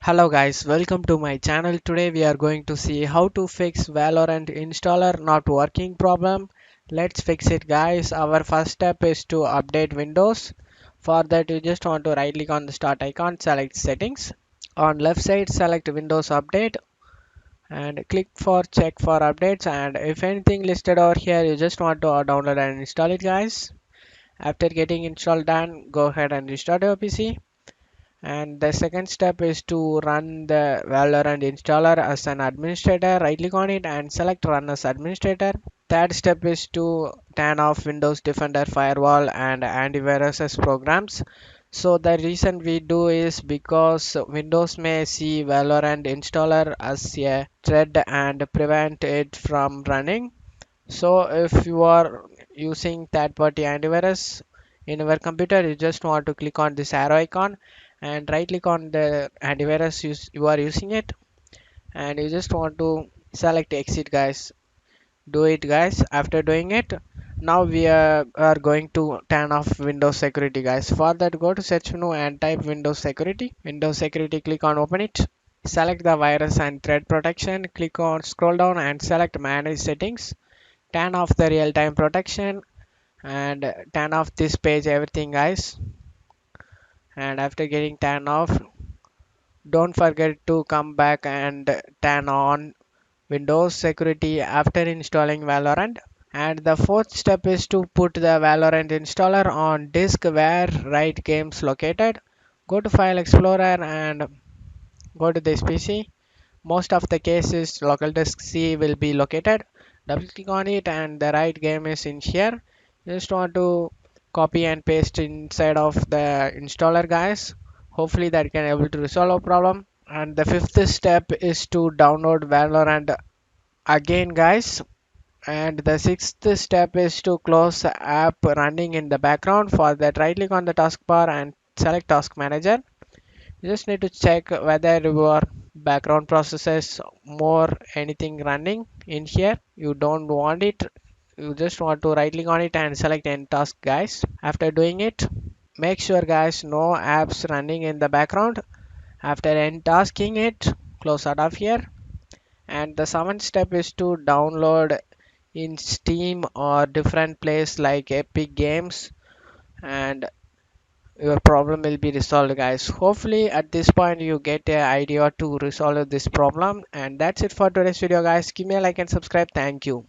Hello guys, welcome to my channel. Today we are going to see how to fix Valorant installer not working problem. Let's fix it guys. Our first step is to update Windows. For that you just want to right click on the start icon, select settings. On left side select Windows Update and click for check for updates, and if anything listed over here you just want to download and install it guys. After getting installed done, go ahead and restart your PC. And the second step is to run the Valorant installer as an administrator. Right click on it and select run as administrator. Third step is to turn off Windows Defender Firewall and antivirus programs. So the reason we do is because Windows may see Valorant installer as a threat and prevent it from running. So if you are using third party antivirus in your computer, you just want to click on this arrow icon and right click on the antivirus you are using it, and you just want to select exit guys. Do it guys. After doing it, now we are going to turn off Windows security guys. For that, go to search menu and type Windows security. Windows security, click on open it. Select the virus and threat protection. Click on scroll down and select manage settings. Turn off the real-time protection and turn off this page everything guys. And after getting turned off, don't forget to come back and turn on Windows security after installing Valorant. And the fourth step is to put the Valorant installer on disk where Riot games located. Go to File Explorer and go to this PC. Most of the cases local disk C will be located. Double click on it and the right game is in here. You just want to copy and paste inside of the installer guys. Hopefully that can able to resolve our problem. And the fifth step is to download Valorant again guys. And the sixth step is to close the app running in the background. For that, right click on the taskbar and select task manager. You just need to check whether your background processes more anything running in here. You don't want it. You just want to right click on it and select end task guys. After doing it, make sure guys no apps running in the background. After end tasking it, close out of here. And the seventh step is to download in Steam or different place like Epic Games, and your problem will be resolved guys. Hopefully at this point you get an idea to resolve this problem. And that's it for today's video guys. Give me a like and subscribe. Thank you.